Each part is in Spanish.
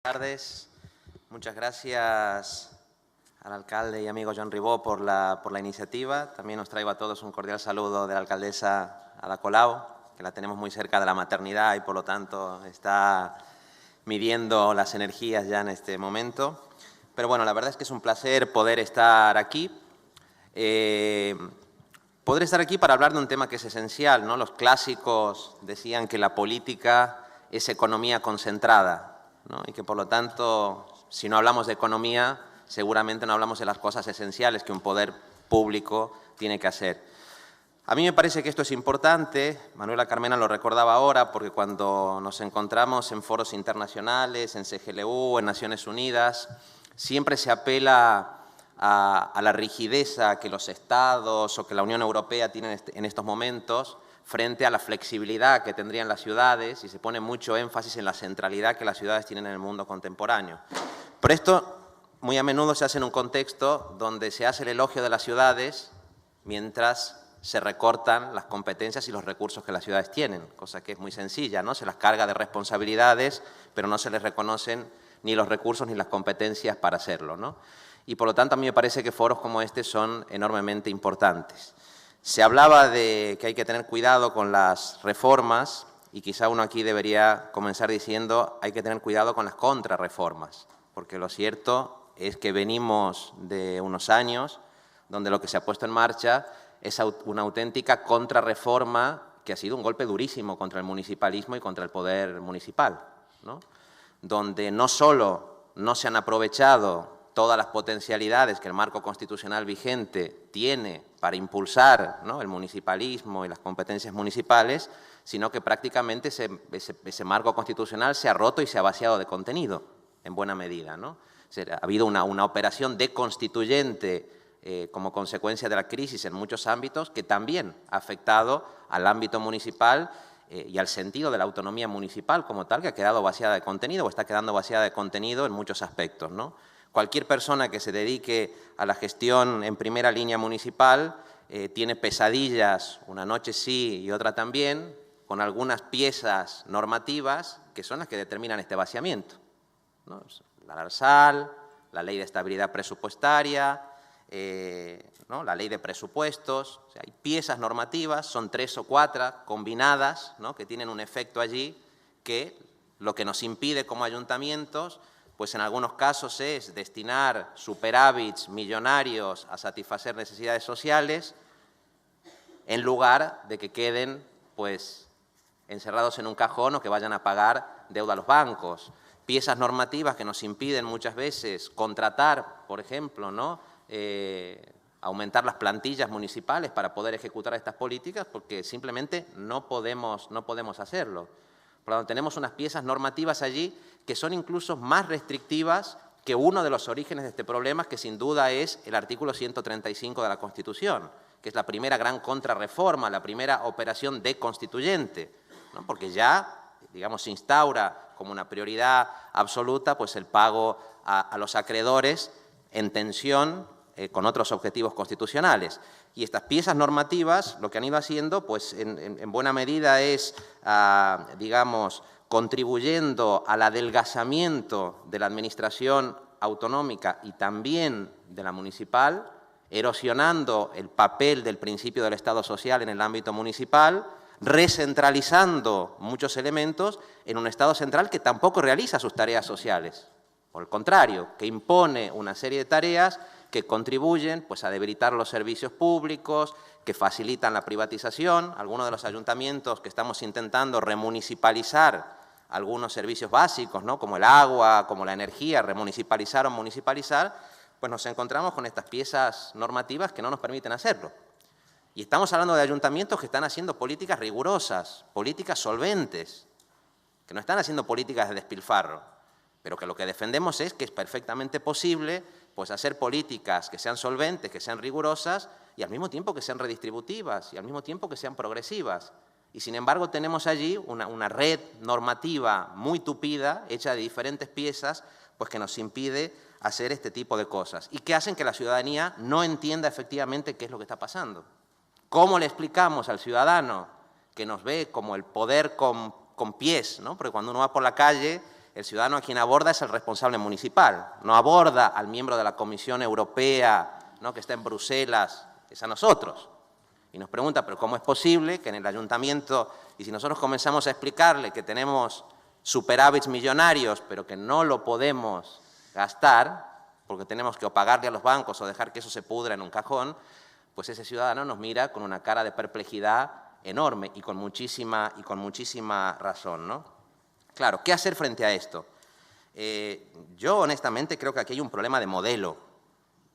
Buenas tardes. Muchas gracias al alcalde y amigo Joan Ribó por la iniciativa. También os traigo a todos un cordial saludo de la alcaldesa Ada Colau, que la tenemos muy cerca de la maternidad y por lo tanto está midiendo las energías ya en este momento. Pero bueno, la verdad es que es un placer poder estar aquí. Poder estar aquí para hablar de un tema que es esencial, ¿no? Los clásicos decían que la política es economía concentrada, ¿no? Y que por lo tanto, si no hablamos de economía, seguramente no hablamos de las cosas esenciales que un poder público tiene que hacer. A mí me parece que esto es importante, Manuela Carmena lo recordaba ahora, porque cuando nos encontramos en foros internacionales, en CGLU, en Naciones Unidas, siempre se apela a la rigideza que los Estados o que la Unión Europea tienen en estos momentos frente a la flexibilidad que tendrían las ciudades y se pone mucho énfasis en la centralidad que las ciudades tienen en el mundo contemporáneo. Pero esto muy a menudo se hace en un contexto donde se hace el elogio de las ciudades mientras se recortan las competencias y los recursos que las ciudades tienen, cosa que es muy sencilla, ¿no? Se las carga de responsabilidades, pero no se les reconocen ni los recursos ni las competencias para hacerlo, ¿no? Y por lo tanto a mí me parece que foros como este son enormemente importantes. Se hablaba de que hay que tener cuidado con las reformas y quizá uno aquí debería comenzar diciendo hay que tener cuidado con las contrarreformas, porque lo cierto es que venimos de unos años donde lo que se ha puesto en marcha es una auténtica contrarreforma que ha sido un golpe durísimo contra el municipalismo y contra el poder municipal, ¿no? Donde no solo no se han aprovechado todas las potencialidades que el marco constitucional vigente tiene para impulsar, ¿no?, el municipalismo y las competencias municipales, sino que prácticamente ese marco constitucional se ha roto y se ha vaciado de contenido, en buena medida, ¿no? Ha habido una operación deconstituyente como consecuencia de la crisis en muchos ámbitos que también ha afectado al ámbito municipal y al sentido de la autonomía municipal como tal, que ha quedado vaciada de contenido o está quedando vaciada de contenido en muchos aspectos, ¿no? Cualquier persona que se dedique a la gestión en primera línea municipal tiene pesadillas, una noche sí y otra también, con algunas piezas normativas que son las que determinan este vaciamiento, ¿no? La ARSAL, la Ley de Estabilidad Presupuestaria, ¿no?, la Ley de Presupuestos. O sea, hay piezas normativas, son 3 o 4 combinadas, ¿no?, que tienen un efecto allí que lo que nos impide como ayuntamientos, pues en algunos casos es destinar superávits millonarios a satisfacer necesidades sociales en lugar de que queden pues encerrados en un cajón o que vayan a pagar deuda a los bancos. Piezas normativas que nos impiden muchas veces contratar, por ejemplo, ¿no?, aumentar las plantillas municipales para poder ejecutar estas políticas porque simplemente no podemos hacerlo. Por lo tanto, tenemos unas piezas normativas allí que son incluso más restrictivas que uno de los orígenes de este problema, que sin duda es el artículo 135 de la Constitución, que es la primera gran contrarreforma, la primera operación deconstituyente, ¿no?, porque ya, digamos, se instaura como una prioridad absoluta pues el pago a los acreedores en tensión con otros objetivos constitucionales. Y estas piezas normativas lo que han ido haciendo, pues en buena medida es, digamos, contribuyendo al adelgazamiento de la administración autonómica y también de la municipal, erosionando el papel del principio del Estado social en el ámbito municipal, recentralizando muchos elementos en un Estado central que tampoco realiza sus tareas sociales. Por el contrario, que impone una serie de tareas que contribuyen pues, a debilitar los servicios públicos, que facilitan la privatización. Algunos de los ayuntamientos que estamos intentando remunicipalizar algunos servicios básicos, ¿no?, como el agua, como la energía, remunicipalizar o municipalizar, pues nos encontramos con estas piezas normativas que no nos permiten hacerlo. Y estamos hablando de ayuntamientos que están haciendo políticas rigurosas, políticas solventes, que no están haciendo políticas de despilfarro, pero que lo que defendemos es que es perfectamente posible pues, hacer políticas que sean solventes, que sean rigurosas y al mismo tiempo que sean redistributivas y al mismo tiempo que sean progresivas. Y sin embargo tenemos allí una red normativa muy tupida, hecha de diferentes piezas, pues que nos impide hacer este tipo de cosas y que hacen que la ciudadanía no entienda efectivamente qué es lo que está pasando. ¿Cómo le explicamos al ciudadano que nos ve como el poder con pies, ¿no? Porque cuando uno va por la calle el ciudadano a quien aborda es el responsable municipal, no aborda al miembro de la Comisión Europea, ¿no?, que está en Bruselas, es a nosotros. Y nos pregunta, pero ¿cómo es posible que en el ayuntamiento, y si nosotros comenzamos a explicarle que tenemos superávits millonarios, pero que no lo podemos gastar, porque tenemos que o pagarle a los bancos o dejar que eso se pudra en un cajón, pues ese ciudadano nos mira con una cara de perplejidad enorme y con muchísima razón, ¿no? Claro, ¿qué hacer frente a esto? Yo honestamente creo que aquí hay un problema de modelo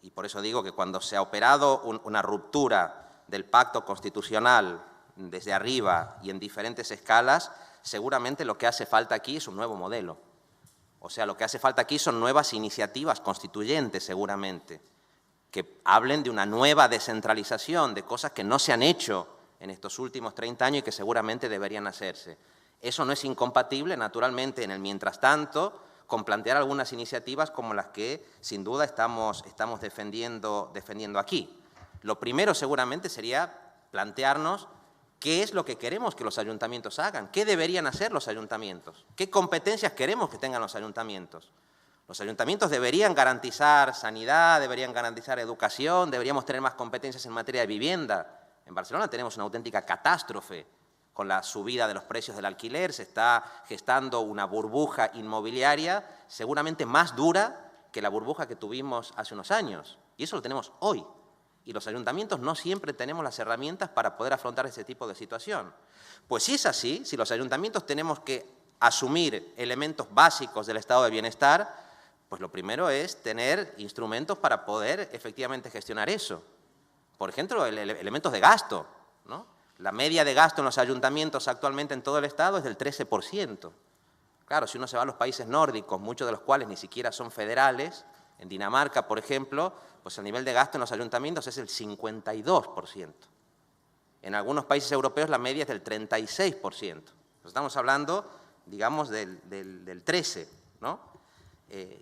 y por eso digo que cuando se ha operado una ruptura del pacto constitucional desde arriba y en diferentes escalas, seguramente lo que hace falta aquí es un nuevo modelo. O sea, lo que hace falta aquí son nuevas iniciativas constituyentes seguramente, que hablen de una nueva descentralización, de cosas que no se han hecho en estos últimos 30 años y que seguramente deberían hacerse. Eso no es incompatible, naturalmente, en el mientras tanto, con plantear algunas iniciativas como las que, sin duda, estamos defendiendo aquí. Lo primero, seguramente, sería plantearnos qué es lo que queremos que los ayuntamientos hagan, qué deberían hacer los ayuntamientos, qué competencias queremos que tengan los ayuntamientos. Los ayuntamientos deberían garantizar sanidad, deberían garantizar educación, deberíamos tener más competencias en materia de vivienda. En Barcelona tenemos una auténtica catástrofe con la subida de los precios del alquiler, se está gestando una burbuja inmobiliaria seguramente más dura que la burbuja que tuvimos hace unos años. Y eso lo tenemos hoy. Y los ayuntamientos no siempre tenemos las herramientas para poder afrontar ese tipo de situación. Pues si es así, si los ayuntamientos tenemos que asumir elementos básicos del estado de bienestar, pues lo primero es tener instrumentos para poder efectivamente gestionar eso. Por ejemplo, elementos de gasto, ¿no? La media de gasto en los ayuntamientos actualmente en todo el Estado es del 13%. Claro, si uno se va a los países nórdicos, muchos de los cuales ni siquiera son federales, en Dinamarca, por ejemplo, pues el nivel de gasto en los ayuntamientos es el 52%. En algunos países europeos la media es del 36%. Estamos hablando, digamos, del 13%, ¿no?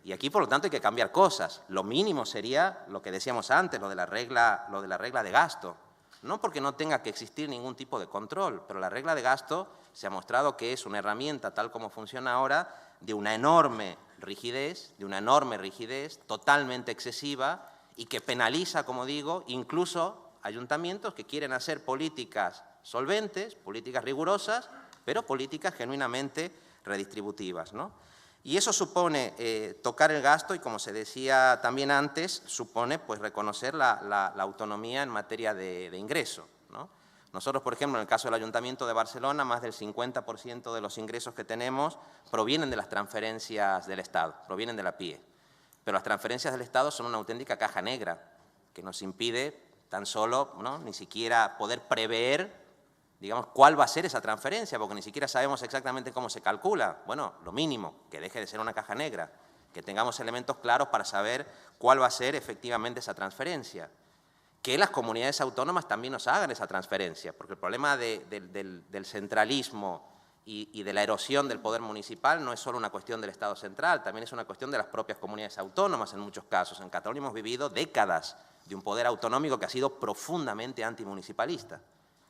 Y aquí, por lo tanto, hay que cambiar cosas. Lo mínimo sería lo que decíamos antes, lo de la regla de gasto. No porque no tenga que existir ningún tipo de control, pero la regla de gasto se ha mostrado que es una herramienta, tal como funciona ahora, de una enorme rigidez, totalmente excesiva y que penaliza, como digo, incluso ayuntamientos que quieren hacer políticas solventes, políticas rigurosas, pero políticas genuinamente redistributivas, ¿no? Y eso supone tocar el gasto y, como se decía también antes, supone pues, reconocer la autonomía en materia de ingreso, ¿no? Nosotros, por ejemplo, en el caso del Ayuntamiento de Barcelona, más del 50% de los ingresos que tenemos provienen de las transferencias del Estado, provienen de la PIE. Pero las transferencias del Estado son una auténtica caja negra que nos impide tan solo, ¿no?, ni siquiera poder prever, digamos, cuál va a ser esa transferencia, porque ni siquiera sabemos exactamente cómo se calcula. Bueno, lo mínimo, que deje de ser una caja negra, que tengamos elementos claros para saber cuál va a ser efectivamente esa transferencia. Que las comunidades autónomas también nos hagan esa transferencia, porque el problema del centralismo y de la erosión del poder municipal no es solo una cuestión del Estado central, también es una cuestión de las propias comunidades autónomas en muchos casos. En Cataluña hemos vivido décadas de un poder autonómico que ha sido profundamente antimunicipalista.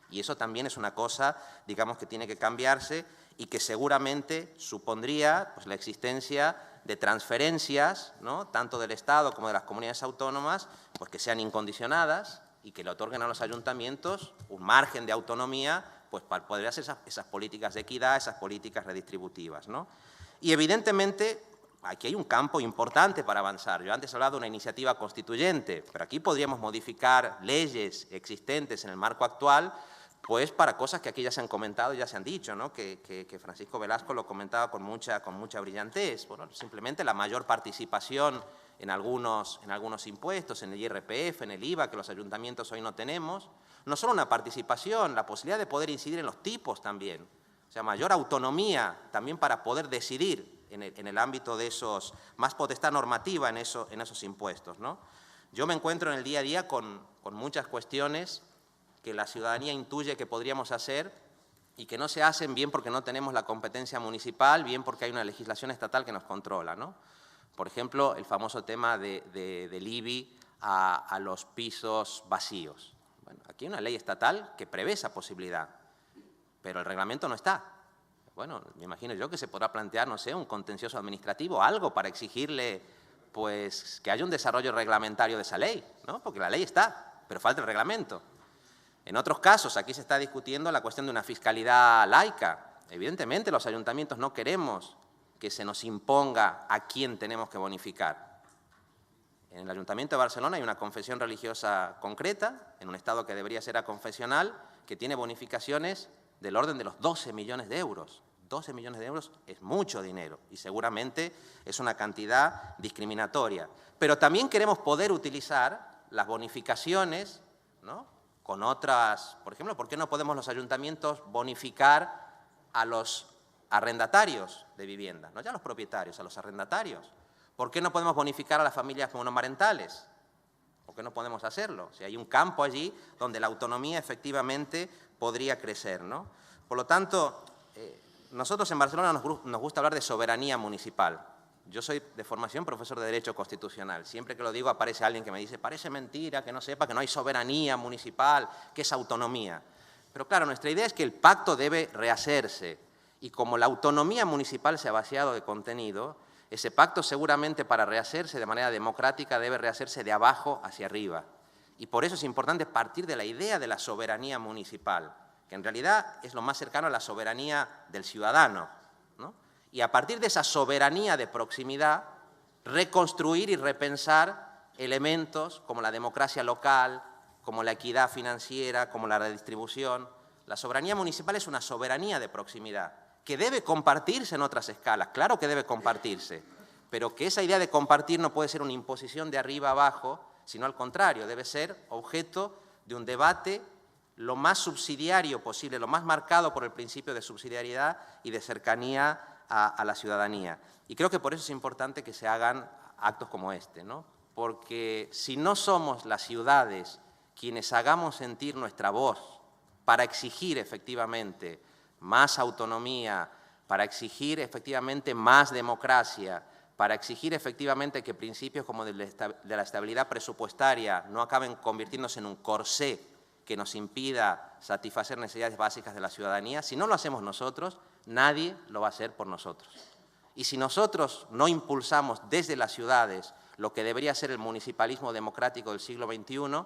Y eso también es una cosa, digamos, que tiene que cambiarse y que seguramente supondría pues, la existencia de transferencias, ¿no?, tanto del Estado como de las comunidades autónomas, pues que sean incondicionadas y que le otorguen a los ayuntamientos un margen de autonomía pues, para poder hacer esas políticas de equidad, esas políticas redistributivas, ¿no? Y evidentemente aquí hay un campo importante para avanzar. Yo antes he hablado de una iniciativa constituyente, pero aquí podríamos modificar leyes existentes en el marco actual pues para cosas que aquí ya se han comentado y ya se han dicho, ¿no?, que Francisco Velasco lo comentaba con mucha brillantez. Bueno, simplemente la mayor participación en algunos impuestos, en el IRPF, en el IVA, que los ayuntamientos hoy no tenemos. No solo una participación, la posibilidad de poder incidir en los tipos también. O sea, mayor autonomía también para poder decidir en el ámbito de esos, más potestad normativa en esos impuestos, ¿no? Yo me encuentro en el día a día con muchas cuestiones que la ciudadanía intuye que podríamos hacer y que no se hacen bien porque no tenemos la competencia municipal, bien porque hay una legislación estatal que nos controla, ¿no? Por ejemplo, el famoso tema del IBI a los pisos vacíos. Bueno, aquí hay una ley estatal que prevé esa posibilidad, pero el reglamento no está. bueno, me imagino yo que se podrá plantear, no sé, un contencioso administrativo, algo para exigirle pues, que haya un desarrollo reglamentario de esa ley, ¿no? Porque la ley está, pero falta el reglamento. En otros casos, aquí se está discutiendo la cuestión de una fiscalidad laica. Evidentemente, los ayuntamientos no queremos que se nos imponga a quién tenemos que bonificar. En el Ayuntamiento de Barcelona hay una confesión religiosa concreta, en un Estado que debería ser aconfesional, que tiene bonificaciones del orden de los 12 millones de euros. 12 millones de euros es mucho dinero y seguramente es una cantidad discriminatoria. Pero también queremos poder utilizar las bonificaciones, ¿no?, con otras. Por ejemplo, ¿por qué no podemos los ayuntamientos bonificar a los arrendatarios de vivienda? No ya a los propietarios, a los arrendatarios. ¿Por qué no podemos bonificar a las familias monomarentales? ¿Por qué no podemos hacerlo? Si hay un campo allí donde la autonomía efectivamente podría crecer, ¿no? Por lo tanto, nosotros en Barcelona nos gusta hablar de soberanía municipal. Yo soy de formación profesor de Derecho Constitucional. Siempre que lo digo aparece alguien que me dice, parece mentira, que no sepa que no hay soberanía municipal, que es autonomía. Pero claro, nuestra idea es que el pacto debe rehacerse. Y como la autonomía municipal se ha vaciado de contenido, ese pacto seguramente para rehacerse de manera democrática debe rehacerse de abajo hacia arriba. Y por eso es importante partir de la idea de la soberanía municipal, que en realidad es lo más cercano a la soberanía del ciudadano, ¿no? Y a partir de esa soberanía de proximidad, reconstruir y repensar elementos como la democracia local, como la equidad financiera, como la redistribución. La soberanía municipal es una soberanía de proximidad, que debe compartirse en otras escalas, claro que debe compartirse, pero que esa idea de compartir no puede ser una imposición de arriba abajo, sino al contrario, debe ser objeto de un debate lo más subsidiario posible, lo más marcado por el principio de subsidiariedad y de cercanía a la ciudadanía. Y creo que por eso es importante que se hagan actos como este, ¿no? Porque si no somos las ciudades quienes hagamos sentir nuestra voz para exigir efectivamente más autonomía, para exigir efectivamente más democracia, para exigir efectivamente que principios como de la estabilidad presupuestaria no acaben convirtiéndose en un corsé que nos impida satisfacer necesidades básicas de la ciudadanía, si no lo hacemos nosotros, nadie lo va a hacer por nosotros. Y si nosotros no impulsamos desde las ciudades lo que debería ser el municipalismo democrático del siglo XXI,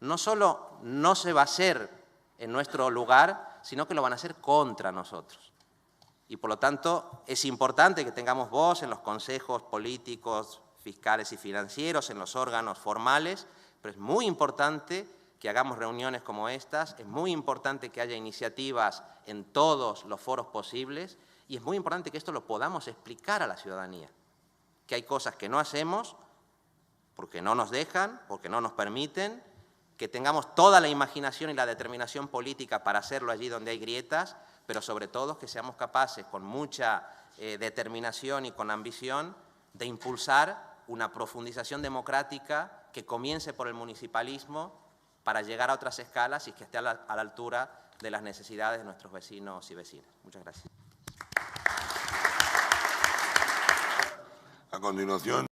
no solo no se va a hacer en nuestro lugar, sino que lo van a hacer contra nosotros. Y por lo tanto es importante que tengamos voz en los consejos políticos, fiscales y financieros, en los órganos formales, pero es muy importante que hagamos reuniones como estas, es muy importante que haya iniciativas en todos los foros posibles y es muy importante que esto lo podamos explicar a la ciudadanía, que hay cosas que no hacemos porque no nos dejan, porque no nos permiten, que tengamos toda la imaginación y la determinación política para hacerlo allí donde hay grietas, pero sobre todo que seamos capaces, con mucha determinación y con ambición, de impulsar una profundización democrática que comience por el municipalismo para llegar a otras escalas y que esté a la altura de las necesidades de nuestros vecinos y vecinas. Muchas gracias. A continuación.